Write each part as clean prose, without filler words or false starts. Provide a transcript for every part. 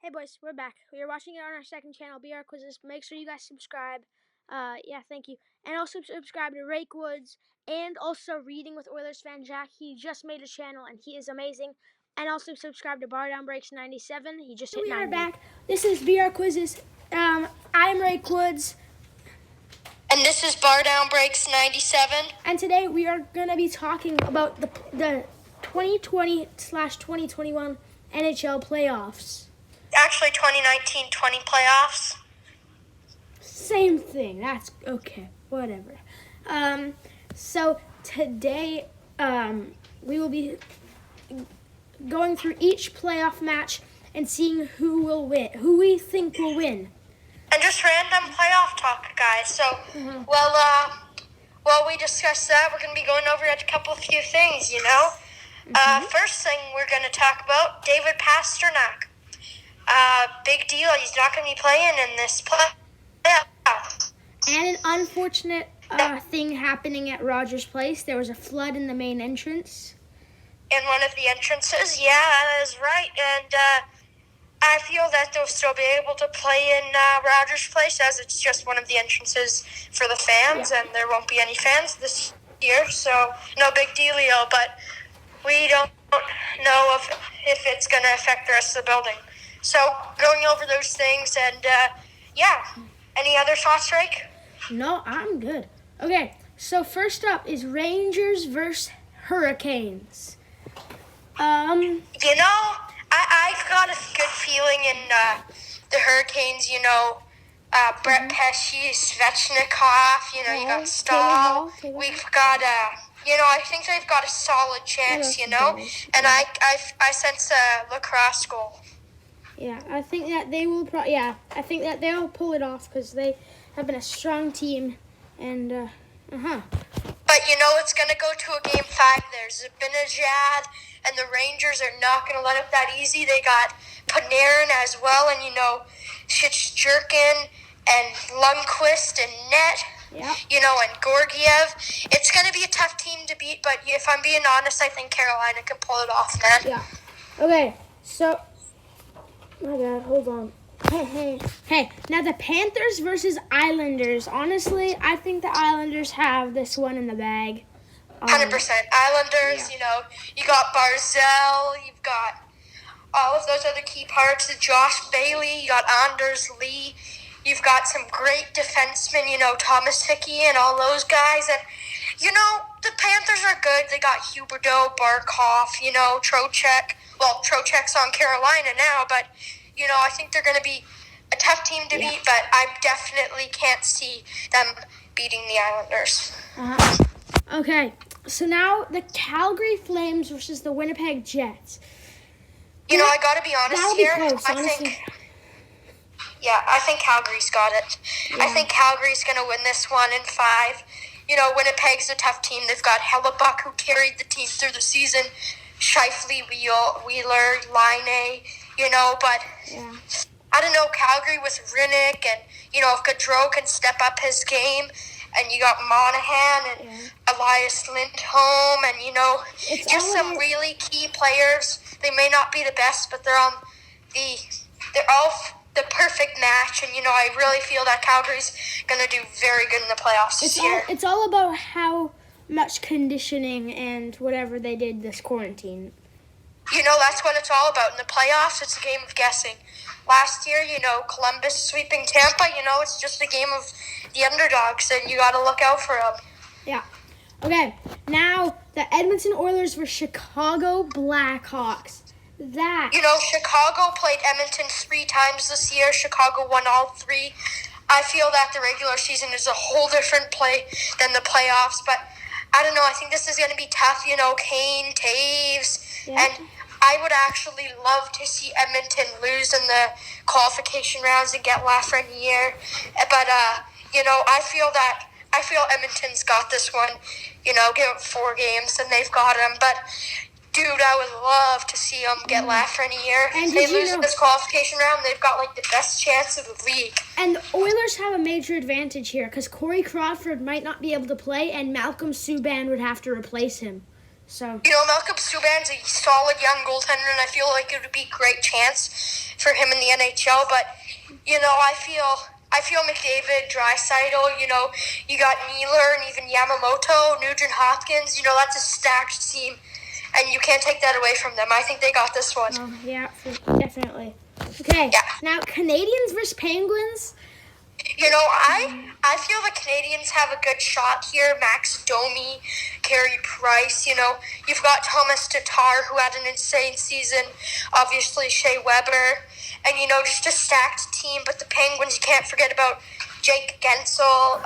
Hey boys, we're back. We are watching it on our second channel, BR Quizzes. Make sure you guys subscribe. Yeah, thank you. And also subscribe to Rake Woods and also Reading with Oilers fan Jack. He just made a channel and he is amazing. And also subscribe to Bar Down Breaks 97. He just hit 90. We are back. This is BR Quizzes. I'm Rake Woods. And this is Bar Down Breaks 97. And today we are going to be talking about the 2020/2021 NHL playoffs. Actually, 2019-20 playoffs. Same thing. That's okay. Whatever. So today, we will be going through each playoff match and seeing who will win, who we think will win. And just random playoff talk, guys. So, while we discuss that, we're going to be going over a few things, you know. First thing we're going to talk about, David Pastrnak. Big deal. He's not going to be playing in this playoff. And an unfortunate thing happening at Rogers Place. There was a flood in the main entrance. In one of the entrances, yeah, that is right. And I feel that they'll still be able to play in Rogers Place as it's just one of the entrances for the fans, and there won't be any fans this year, so no big dealio. But we don't know if it's going to affect the rest of the building. So going over those things, and any other thoughts, Rake? No, I'm good. Okay, so first up is Rangers versus Hurricanes. You know, I've got a good feeling in the Hurricanes. You know, Brett Pesce, Svechnikov. You know, you got Stahl. We've got I think they've got a solid chance. You know, and I sense a lacrosse goal. Yeah, I think that they will. I think that they'll pull it off because they have been a strong team, and But you know, it's gonna go to a game 5. There's Zibanejad, and the Rangers are not gonna let up that easy. They got Panarin as well, and you know, Shesterkin and Lundqvist and Net. Yeah. You know, and Georgiev. It's gonna be a tough team to beat, but if I'm being honest, I think Carolina can pull it off, man. Yeah. Okay, so. My God, hold on. Hey. Now the Panthers versus Islanders. Honestly, I think the Islanders have this one in the bag. 100%. Islanders, you know, you got Barzell, you've got all of those other key parts. Josh Bailey, you got Anders Lee. You've got some great defensemen, you know, Thomas Hickey and all those guys. And, you know, the Panthers are good. They got Huberdeau, Barkov, you know, Trocheck. Well, Trocheck's on Carolina now, but, you know, I think they're going to be a tough team to beat, but I definitely can't see them beating the Islanders. Okay, so now the Calgary Flames versus the Winnipeg Jets. You know, I got to be honest here. Close, honestly. I think Calgary's got it. Yeah. I think Calgary's going to win this one in 5. You know, Winnipeg's a tough team. They've got Hellebuck, who carried the team through the season. Scheifele, Wheeler, Laine, you know, but I don't know, Calgary with Rinnick, and, you know, if Gaudreau can step up his game, and you got Monahan and Elias Lindholm, and, you know, just some really key players. They may not be the best, but they're all the perfect match, and, you know, I really feel that Calgary's going to do very good in the playoffs this year. It's all about how much conditioning and whatever they did this quarantine. You know, that's what it's all about. In the playoffs, it's a game of guessing. Last year, you know, Columbus sweeping Tampa, you know, it's just a game of the underdogs, and you got to look out for them. Yeah. Okay, now the Edmonton Oilers versus Chicago Blackhawks. You know, Chicago played Edmonton 3 times this year. Chicago won all 3. I feel that the regular season is a whole different play than the playoffs, but I don't know. I think this is going to be tough. You know, Kane, Taves, and I would actually love to see Edmonton lose in the qualification rounds and get Lafreniere. But you know, I feel Edmonton's got this one. You know, give it 4 games and they've got him. But dude, I would love to see them get Lafreniere. If they lose in this qualification round, they've got like the best chance of the league. And the Oilers have a major advantage here because Corey Crawford might not be able to play, and Malcolm Subban would have to replace him. So Malcolm Subban's a solid young goaltender, and I feel like it would be a great chance for him in the NHL. But I feel McDavid, Draisaitl. You got Nealer and even Yamamoto, Nugent Hopkins. That's a stacked team, and you can't take that away from them. I think they got this one. oh, yeah, definitely. Okay, Yeah. now Canadians versus Penguins. I feel the Canadians have a good shot here. Max Domi, Carey Price, you've got Thomas Tatar, who had an insane season. Obviously, Shea Weber. And, just a stacked team. But the Penguins, you can't forget about Jake Gensel.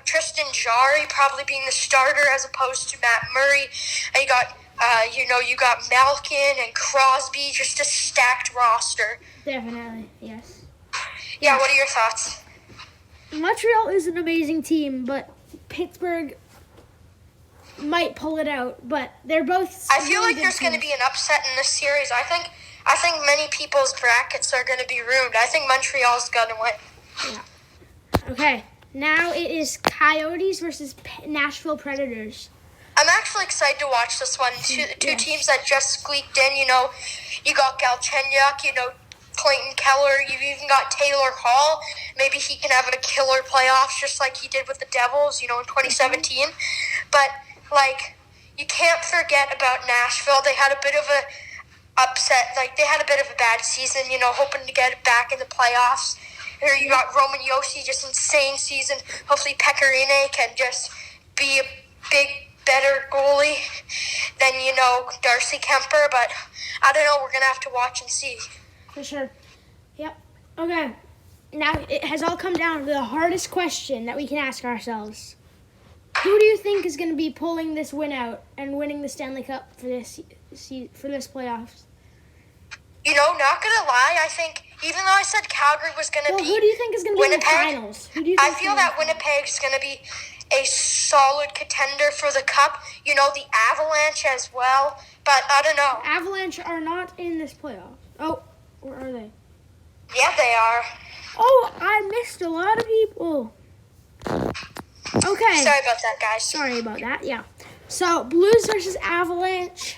Tristan Jarry probably being the starter as opposed to Matt Murray. And you got Malkin and Crosby, just a stacked roster. Definitely, yes. Yeah, what are your thoughts? Montreal is an amazing team, but Pittsburgh might pull it out. But they're both. I feel like there's going to be an upset in this series. I think many people's brackets are going to be ruined. I think Montreal's going to win. Yeah. Okay, now it is Coyotes versus Nashville Predators. I'm actually excited to watch this one. Two teams that just squeaked in. You got Galchenyuk. Clayton Keller, you've even got Taylor Hall. Maybe he can have a killer playoffs just like he did with the Devils, in 2017. But, you can't forget about Nashville. They had a bit of a upset. They had a bit of a bad season, hoping to get it back in the playoffs. Here you got Roman Josi, just insane season. Hopefully Pecorine can just be a better goalie than, Darcy Kemper. But I don't know. We're going to have to watch and see. For sure. Yep. Okay. Now it has all come down to the hardest question that we can ask ourselves. Who do you think is going to be pulling this win out and winning the Stanley Cup for this playoffs? Not gonna lie, I think even though I said Calgary was gonna be, who do you think is going to be Winnipeg, in the finals? Who do you think I feel that Winnipeg is gonna be a solid contender for the Cup. The Avalanche as well, but I don't know. Avalanche are not in this playoff. Oh. Where are they? Yeah, they are. Oh, I missed a lot of people. Okay. Sorry about that, guys. Sorry about that, yeah. So, Blues versus Avalanche.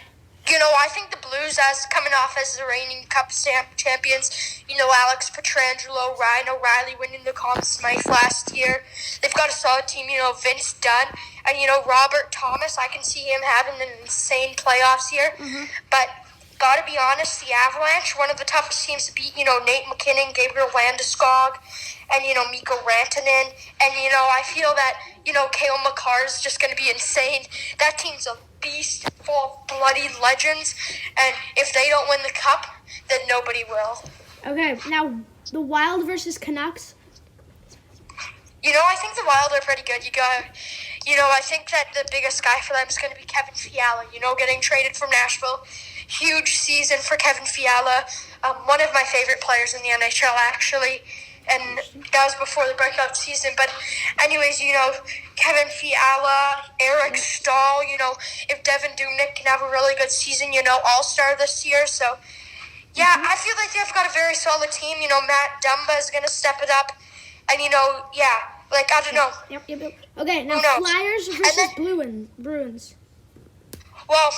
I think the Blues, as coming off as the reigning Cup champions, Alex Pietrangelo, Ryan O'Reilly winning the Conn Smythe last year. They've got a solid team, Vince Dunn. And, Robert Thomas, I can see him having an insane playoffs here. Mm-hmm. But gotta be honest, the Avalanche, one of the toughest teams to beat, Nate McKinnon, Gabriel Landeskog, and, Mikko Rantanen. And, I feel that, Cale Makar is just going to be insane. That team's a beast full of bloody legends. And if they don't win the Cup, then nobody will. Okay, now the Wild versus Canucks. I think the Wild are pretty good. I think that the biggest guy for them is going to be Kevin Fiala, getting traded from Nashville. Huge season for Kevin Fiala, one of my favorite players in the NHL, actually, and that was before the breakout season. But anyways, Kevin Fiala, Eric Stahl, if Devin Dubnyk can have a really good season, all-star this year. So, yeah, I feel like they've got a very solid team. Matt Dumba is going to step it up, and, I don't know. Yep. Okay, now Flyers versus Bruins. Well,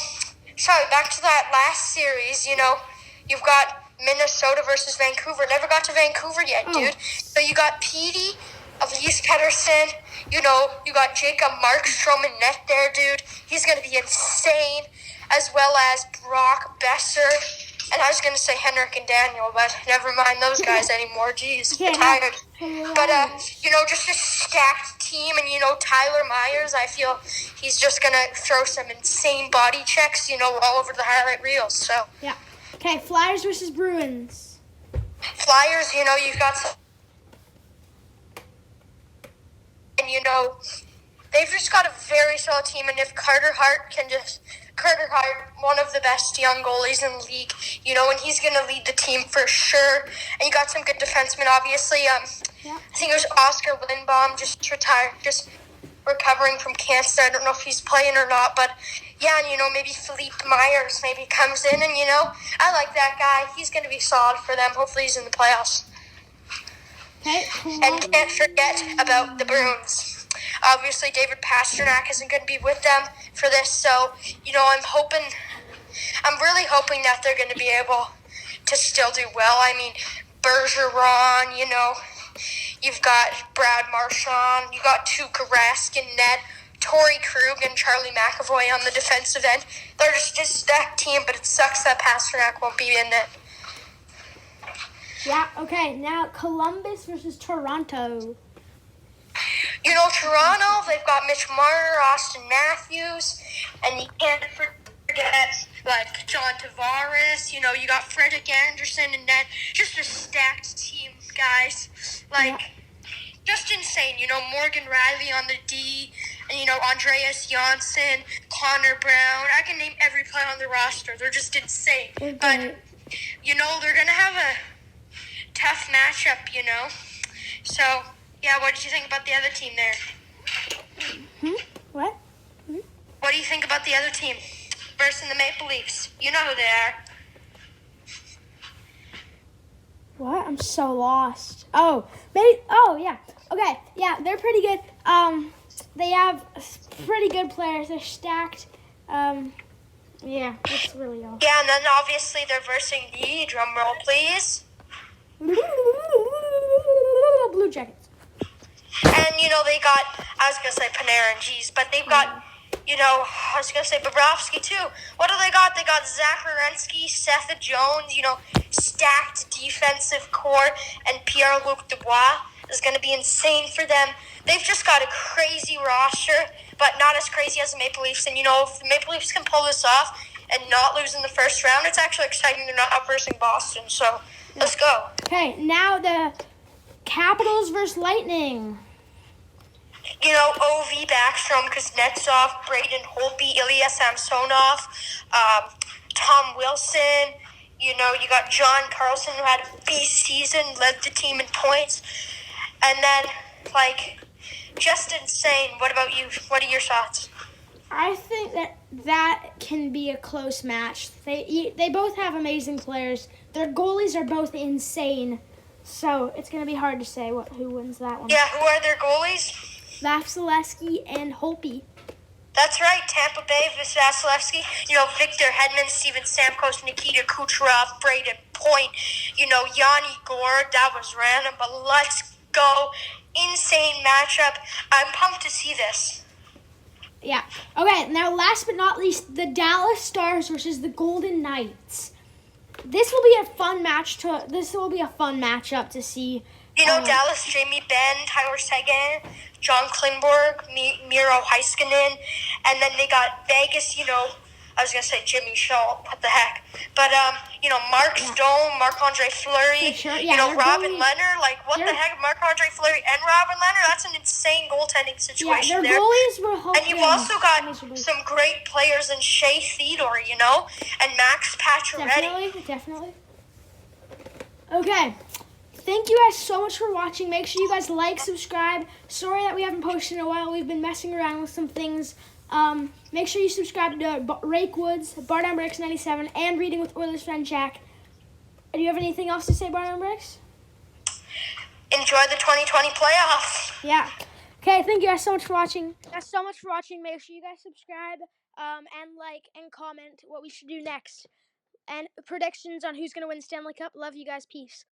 sorry, back to that last series, you've got Minnesota versus Vancouver. Never got to Vancouver yet, dude. So you got Petey, Elise Pettersson, you got Jacob Markstrom in net there, dude. He's going to be insane, as well as Brock Besser. And I was going to say Henrik and Daniel, but never mind those guys anymore. Jeez, I'm tired. But, just a stacked team. And, Tyler Myers, I feel he's just going to throw some insane body checks, all over the highlight reels. So, yeah. Okay, Flyers versus Bruins. Flyers, you've got some. And, they've just got a very solid team. And if Carter Hart, one of the best young goalies in the league, and he's going to lead the team for sure. And you got some good defensemen, obviously. I think it was Oscar Lindbaum just retired, just recovering from cancer. I don't know if he's playing or not, but yeah, and maybe Philippe Myers maybe comes in, and I like that guy. He's going to be solid for them. Hopefully he's in the playoffs. Okay. And can't forget about the Bruins. Obviously, David Pastrnak isn't going to be with them for this, so I'm really hoping that they're going to be able to still do well. I mean, Bergeron, you've got Brad Marchand, you got Tuukka Rask in net, Torrey Krug and Charlie McAvoy on the defensive end. They're just a stacked team, but it sucks that Pastrnak won't be in it. Yeah, okay. Now, Columbus versus Toronto. Toronto, they've got Mitch Marner, Austin Matthews, and you can't forget, John Tavares. You got Frederick Anderson and net. Just a stacked team, guys. Just insane. Morgan Riley on the D, and, Andreas Janssen, Connor Brown. I can name every player on the roster. They're just insane. Okay. But, they're going to have a tough matchup, So, yeah, what did you think about the other team there? What? What do you think about the other team versus the Maple Leafs? You know who they are. What? I'm so lost. Oh, maybe. Oh, yeah. Okay. Yeah, they're pretty good. They have pretty good players. They're stacked. Yeah, that's really awesome. Yeah, and then obviously they're versing the drum roll, please. Blue Jackets. And they got, I was gonna say Panarin, geez, but they've got, I was gonna say Bobrovsky too. What do they got? They got Zach Werenski, Seth Jones, stacked defensive core, and Pierre-Luc Dubois is gonna be insane for them. They've just got a crazy roster, but not as crazy as the Maple Leafs. And if the Maple Leafs can pull this off and not lose in the first round, it's actually exciting. They're not versing Boston, so let's go. Okay, now the Capitals versus Lightning. O.V. Backstrom, Kuznetsov, Braden Holtby, Ilya Samsonov, Tom Wilson. You got John Carlson, who had a beast season, led the team in points. And then, just insane. What about you? What are your thoughts? I think that can be a close match. They both have amazing players. Their goalies are both insane. So it's going to be hard to say who wins that one. Yeah, who are their goalies? Vasilevsky and Holtby. That's right, Tampa Bay, Vasilevsky, Victor Hedman, Steven Stamkos, Nikita Kucherov, Braden Point, Yanni Gord. That was random, but let's go. Insane matchup. I'm pumped to see this. Yeah. Okay, now last but not least, the Dallas Stars versus the Golden Knights. This will be a fun matchup to see. Dallas, Jamie Benn, Tyler Seguin, John Klingberg, Miro Heiskanen, and then they got Vegas, I was going to say Jimmy Shaw, what the heck. But, Mark Stone, Marc-Andre Fleury, Robin Leonard, what the heck, Marc-Andre Fleury and Robin Leonard, that's an insane goaltending situation their goalies were hoping. And you've also got some great players in Shea Theodore, and Max Pacioretty. Definitely. Okay. Thank you guys so much for watching. Make sure you guys like, subscribe. Sorry that we haven't posted in a while. We've been messing around with some things. Make sure you subscribe to Rake Woods, Bar Down Bricks 97, and Reading with Oilers fan Jack. Do you have anything else to say, Bar Down Bricks? Enjoy the 2020 playoffs. Yeah. Okay, thank you guys so much for watching. Make sure you guys subscribe, and like and comment what we should do next. And predictions on who's going to win the Stanley Cup. Love you guys. Peace.